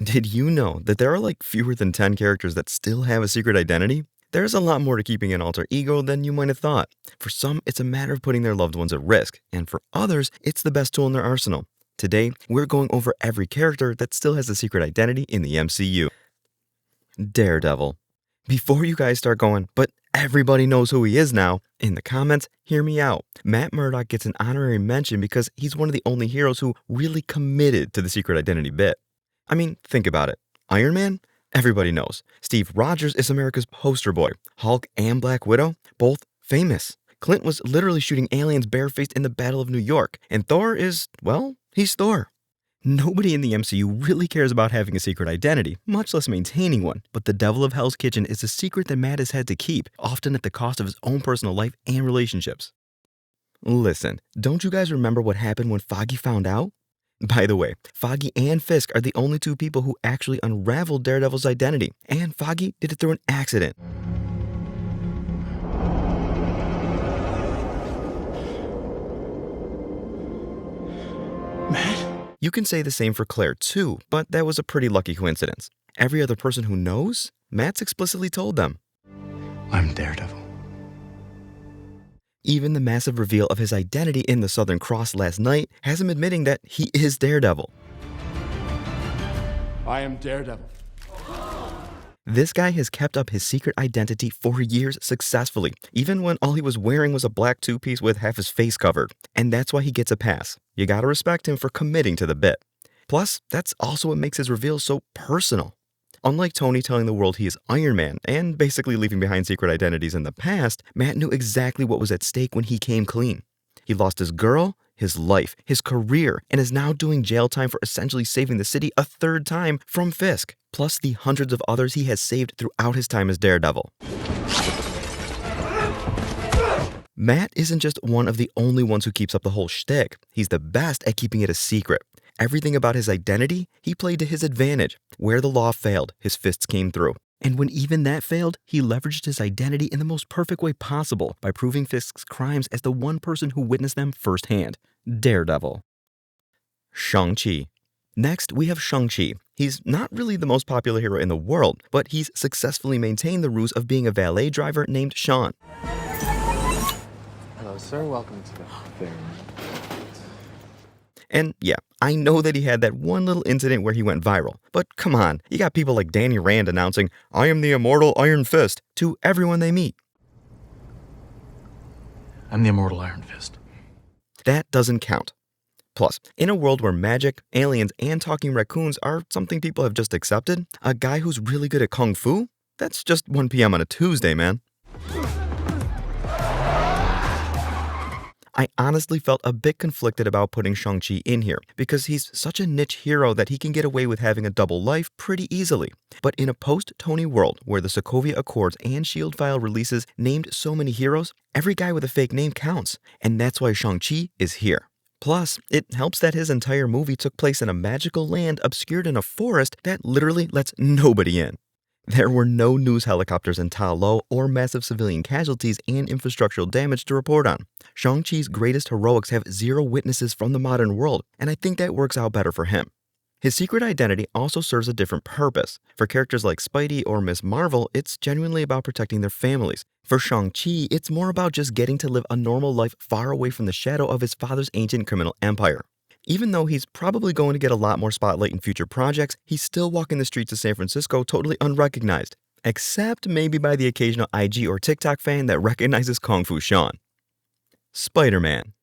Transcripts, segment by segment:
Did you know that there are like fewer than 10 characters that still have a secret identity? There's a lot more to keeping an alter ego than you might have thought. For some, it's a matter of putting their loved ones at risk, and for others, it's the best tool in their arsenal. Today, we're going over every character that still has a secret identity in the MCU. Daredevil. Before you guys start going, but everybody knows who he is now, in the comments, hear me out. Matt Murdock gets an honorary mention because he's one of the only heroes who really committed to the secret identity bit. I mean, think about it. Iron Man? Everybody knows. Steve Rogers is America's poster boy. Hulk and Black Widow? Both famous. Clint was literally shooting aliens barefaced in the Battle of New York. And Thor is, well, he's Thor. Nobody in the MCU really cares about having a secret identity, much less maintaining one. But the Devil of Hell's Kitchen is a secret that Matt has had to keep, often at the cost of his own personal life and relationships. Listen, don't you guys remember what happened when Foggy found out? By the way, Foggy and Fisk are the only two people who actually unraveled Daredevil's identity, and Foggy did it through an accident. Matt? You can say the same for Claire too, but that was a pretty lucky coincidence. Every other person who knows, Matt's explicitly told them. I'm Daredevil. Even the massive reveal of his identity in the Southern Cross last night has him admitting that he is Daredevil. I am Daredevil. This guy has kept up his secret identity for years successfully, even when all he was wearing was a black two-piece with half his face covered. And that's why he gets a pass. You gotta respect him for committing to the bit. Plus, that's also what makes his reveal so personal. Unlike Tony telling the world he is Iron Man and basically leaving behind secret identities in the past, Matt knew exactly what was at stake when he came clean. He lost his girl, his life, his career, and is now doing jail time for essentially saving the city a third time from Fisk, plus the hundreds of others he has saved throughout his time as Daredevil. Matt isn't just one of the only ones who keeps up the whole shtick. He's the best at keeping it a secret. Everything about his identity, he played to his advantage. Where the law failed, his fists came through. And when even that failed, he leveraged his identity in the most perfect way possible by proving Fisk's crimes as the one person who witnessed them firsthand. Daredevil. Shang-Chi. Next, we have Shang-Chi. He's not really the most popular hero in the world, but he's successfully maintained the ruse of being a valet driver named Sean. Hello, sir. Welcome to the fair. And yeah, I know that he had that one little incident where he went viral, but come on, you got people like Danny Rand announcing, "I am the immortal Iron Fist," to everyone they meet. I'm the immortal Iron Fist. That doesn't count. Plus, in a world where magic, aliens, and talking raccoons are something people have just accepted, a guy who's really good at kung fu? That's just 1 p.m. on a Tuesday, man. I honestly felt a bit conflicted about putting Shang-Chi in here, because he's such a niche hero that he can get away with having a double life pretty easily. But in a post-Tony world where the Sokovia Accords and Shield File releases named so many heroes, every guy with a fake name counts, and that's why Shang-Chi is here. Plus, it helps that his entire movie took place in a magical land obscured in a forest that literally lets nobody in. There were no news helicopters in Ta Lo or massive civilian casualties and infrastructural damage to report on. Shang-Chi's greatest heroics have zero witnesses from the modern world, and I think that works out better for him. His secret identity also serves a different purpose. For characters like Spidey or Ms. Marvel, it's genuinely about protecting their families. For Shang-Chi, it's more about just getting to live a normal life far away from the shadow of his father's ancient criminal empire. Even though he's probably going to get a lot more spotlight in future projects, he's still walking the streets of San Francisco totally unrecognized, except maybe by the occasional IG or TikTok fan that recognizes Kung Fu Sean. Spider-Man.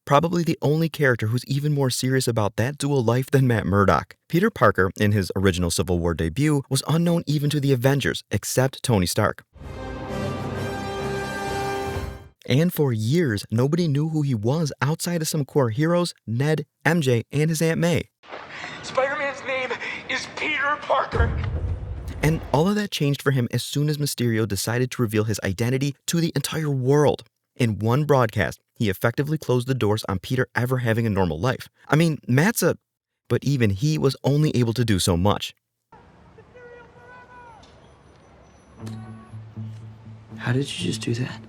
Probably the only character who's even more serious about that dual life than Matt Murdock. Peter Parker, in his original Civil War debut, was unknown even to the Avengers, except Tony Stark. And for years, nobody knew who he was outside of some core heroes, Ned, MJ, and his Aunt May. Spider-Man's name is Peter Parker. And all of that changed for him as soon as Mysterio decided to reveal his identity to the entire world. In one broadcast, he effectively closed the doors on Peter ever having a normal life. I mean, but even he was only able to do so much. How did you just do that?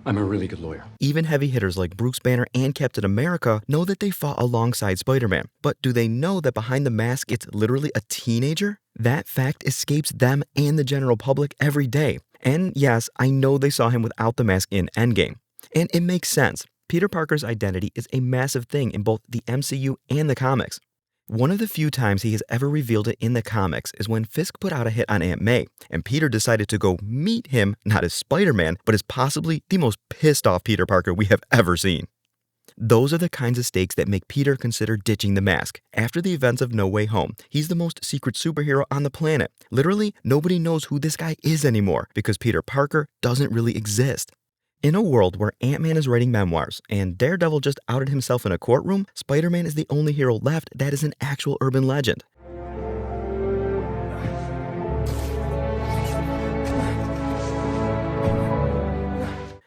I'm a really good lawyer. Even heavy hitters like Bruce Banner and Captain America know that they fought alongside Spider-Man. But do they know that behind the mask it's literally a teenager? That fact escapes them and the general public every day. And yes, I know they saw him without the mask in Endgame. And it makes sense. Peter Parker's identity is a massive thing in both the MCU and the comics. One of the few times he has ever revealed it in the comics is when Fisk put out a hit on Aunt May, and Peter decided to go meet him not as Spider-Man, but as possibly the most pissed off Peter Parker we have ever seen. Those are the kinds of stakes that make Peter consider ditching the mask. After the events of No Way Home, he's the most secret superhero on the planet. Literally, nobody knows who this guy is anymore because Peter Parker doesn't really exist. In a world where Ant-Man is writing memoirs and Daredevil just outed himself in a courtroom, Spider-Man is the only hero left that is an actual urban legend.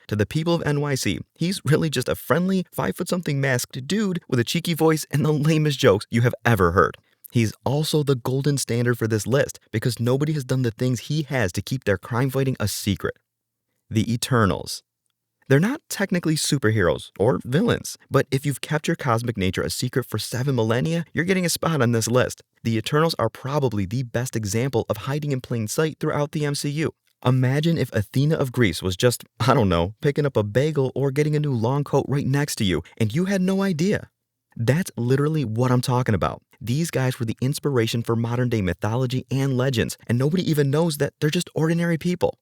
To the people of NYC, he's really just a friendly, 5-foot-something masked dude with a cheeky voice and the lamest jokes you have ever heard. He's also the golden standard for this list because nobody has done the things he has to keep their crime fighting a secret. The Eternals. They're not technically superheroes or villains, but if you've kept your cosmic nature a secret for 7 millennia, you're getting a spot on this list. The Eternals are probably the best example of hiding in plain sight throughout the MCU. Imagine if Athena of Greece was just, I don't know, picking up a bagel or getting a new long coat right next to you, and you had no idea. That's literally what I'm talking about. These guys were the inspiration for modern-day mythology and legends, and nobody even knows that they're just ordinary people.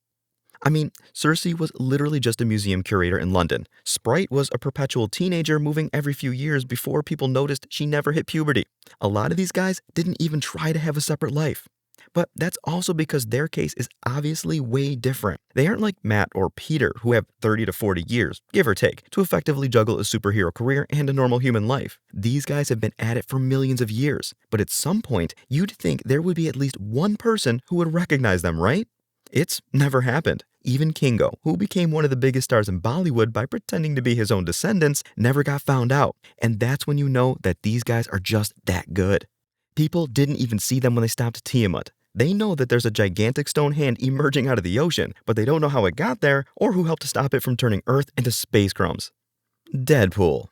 I mean, Circe was literally just a museum curator in London. Sprite was a perpetual teenager moving every few years before people noticed she never hit puberty. A lot of these guys didn't even try to have a separate life. But that's also because their case is obviously way different. They aren't like Matt or Peter, who have 30 to 40 years, give or take, to effectively juggle a superhero career and a normal human life. These guys have been at it for millions of years. But at some point, you'd think there would be at least one person who would recognize them, right? It's never happened. Even Kingo, who became one of the biggest stars in Bollywood by pretending to be his own descendants, never got found out. And that's when you know that these guys are just that good. People didn't even see them when they stopped Tiamat. They know that there's a gigantic stone hand emerging out of the ocean, but they don't know how it got there or who helped to stop it from turning Earth into space crumbs. Deadpool.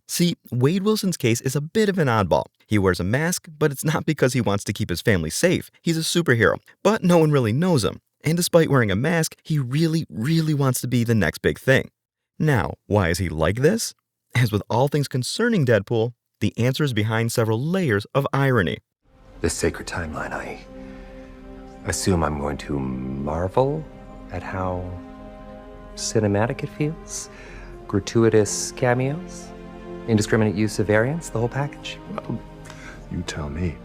See, Wade Wilson's case is a bit of an oddball. He wears a mask, but it's not because he wants to keep his family safe. He's a superhero, but no one really knows him. And despite wearing a mask, he really wants to be the next big thing. Now, why is he like this? As with all things concerning Deadpool, the answer is behind several layers of irony. This sacred timeline, I assume I'm going to marvel at how cinematic it feels. Gratuitous cameos, indiscriminate use of variants, the whole package. Well, you tell me.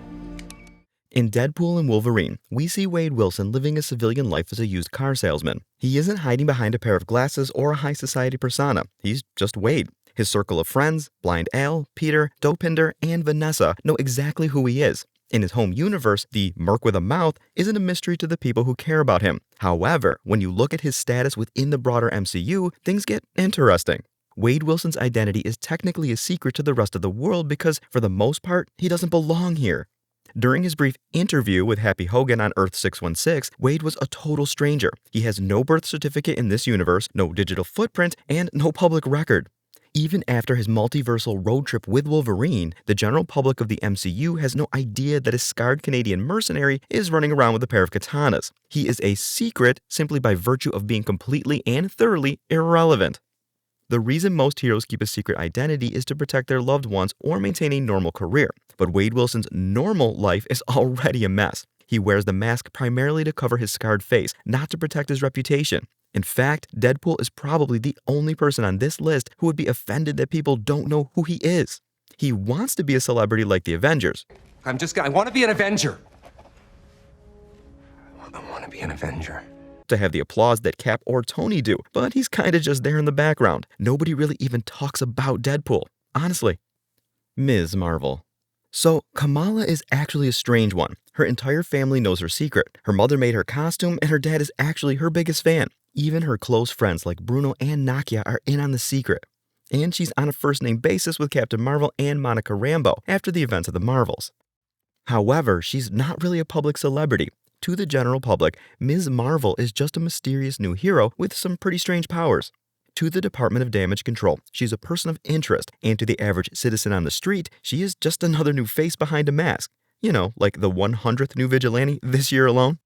In Deadpool and Wolverine, we see Wade Wilson living a civilian life as a used car salesman. He isn't hiding behind a pair of glasses or a high society persona. He's just Wade. His circle of friends, Blind Al, Peter, Dopinder, and Vanessa know exactly who he is. In his home universe, the merc with a mouth isn't a mystery to the people who care about him. However, when you look at his status within the broader MCU, things get interesting. Wade Wilson's identity is technically a secret to the rest of the world because, for the most part, he doesn't belong here. During his brief interview with Happy Hogan on Earth 616, Wade was a total stranger. He has no birth certificate in this universe, no digital footprint, and no public record. Even after his multiversal road trip with Wolverine, the general public of the MCU has no idea that a scarred Canadian mercenary is running around with a pair of katanas. He is a secret simply by virtue of being completely and thoroughly irrelevant. The reason most heroes keep a secret identity is to protect their loved ones or maintain a normal career. But Wade Wilson's normal life is already a mess. He wears the mask primarily to cover his scarred face, not to protect his reputation. In fact, Deadpool is probably the only person on this list who would be offended that people don't know who he is. He wants to be a celebrity like the Avengers. I want to be an Avenger. I want to be an Avenger. To have the applause that Cap or Tony do, but he's kinda just there in the background. Nobody really even talks about Deadpool, honestly. Ms. Marvel. So, Kamala is actually a strange one. Her entire family knows her secret. Her mother made her costume, and her dad is actually her biggest fan. Even her close friends like Bruno and Nakia are in on the secret. And she's on a first-name basis with Captain Marvel and Monica Rambeau after the events of the Marvels. However, she's not really a public celebrity. To the general public, Ms. Marvel is just a mysterious new hero with some pretty strange powers. To the Department of Damage Control, she's a person of interest, and to the average citizen on the street, she is just another new face behind a mask. You know, like the 100th new vigilante this year alone.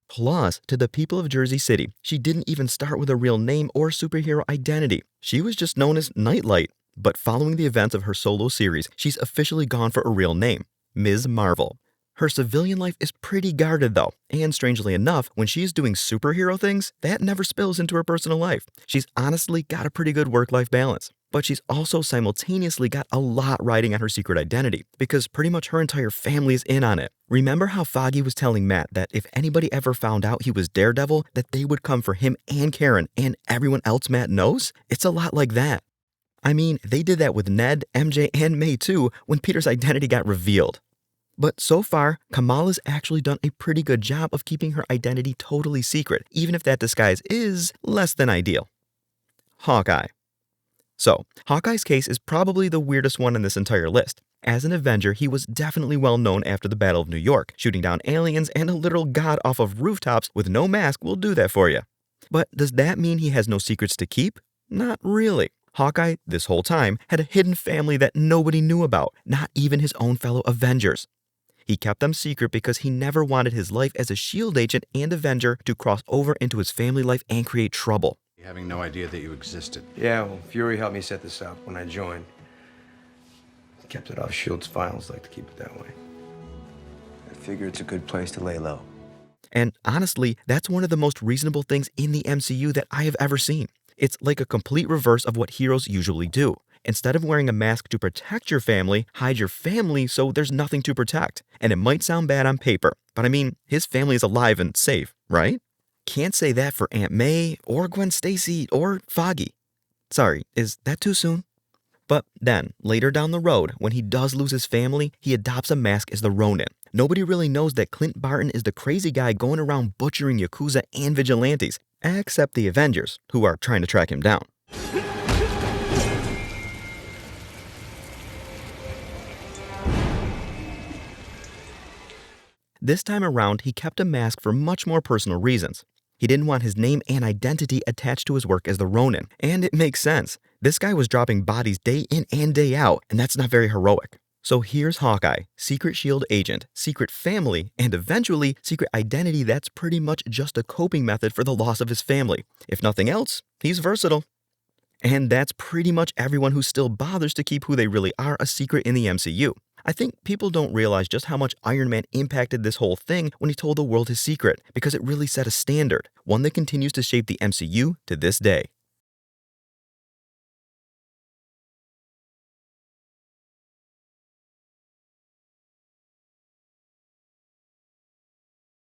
Plus, to the people of Jersey City, she didn't even start with a real name or superhero identity. She was just known as Nightlight. But following the events of her solo series, she's officially gone for a real name, Ms. Marvel. Her civilian life is pretty guarded though, and strangely enough, when she's doing superhero things, that never spills into her personal life. She's honestly got a pretty good work-life balance. But she's also simultaneously got a lot riding on her secret identity, because pretty much her entire family is in on it. Remember how Foggy was telling Matt that if anybody ever found out he was Daredevil, that they would come for him and Karen and everyone else Matt knows? It's a lot like that. I mean, they did that with Ned, MJ, and May too when Peter's identity got revealed. But so far, Kamala's actually done a pretty good job of keeping her identity totally secret, even if that disguise is less than ideal. Hawkeye. So, Hawkeye's case is probably the weirdest one in this entire list. As an Avenger, he was definitely well known after the Battle of New York. Shooting down aliens and a literal god off of rooftops with no mask will do that for you. But does that mean he has no secrets to keep? Not really. Hawkeye, this whole time, had a hidden family that nobody knew about, not even his own fellow Avengers. He kept them secret because he never wanted his life as a S.H.I.E.L.D. agent and Avenger to cross over into his family life and create trouble. Having no idea that you existed. Yeah, well, Fury helped me set this up when I joined. Kept it off S.H.I.E.L.D.'s files, like to keep it that way. I figure it's a good place to lay low. And honestly, that's one of the most reasonable things in the MCU that I have ever seen. It's like a complete reverse of what heroes usually do. Instead of wearing a mask to protect your family, hide your family so there's nothing to protect. And it might sound bad on paper, but I mean, his family is alive and safe, right? Can't say that for Aunt May, or Gwen Stacy, or Foggy. Sorry, is that too soon? But then, later down the road, when he does lose his family, he adopts a mask as the Ronin. Nobody really knows that Clint Barton is the crazy guy going around butchering Yakuza and vigilantes, except the Avengers, who are trying to track him down. This time around, he kept a mask for much more personal reasons. He didn't want his name and identity attached to his work as the Ronin, and it makes sense. This guy was dropping bodies day in and day out, and that's not very heroic. So here's Hawkeye, secret S.H.I.E.L.D. agent, secret family, and eventually secret identity that's pretty much just a coping method for the loss of his family. If nothing else, he's versatile. And that's pretty much everyone who still bothers to keep who they really are a secret in the MCU. I think people don't realize just how much Iron Man impacted this whole thing when he told the world his secret, because it really set a standard, one that continues to shape the MCU to this day.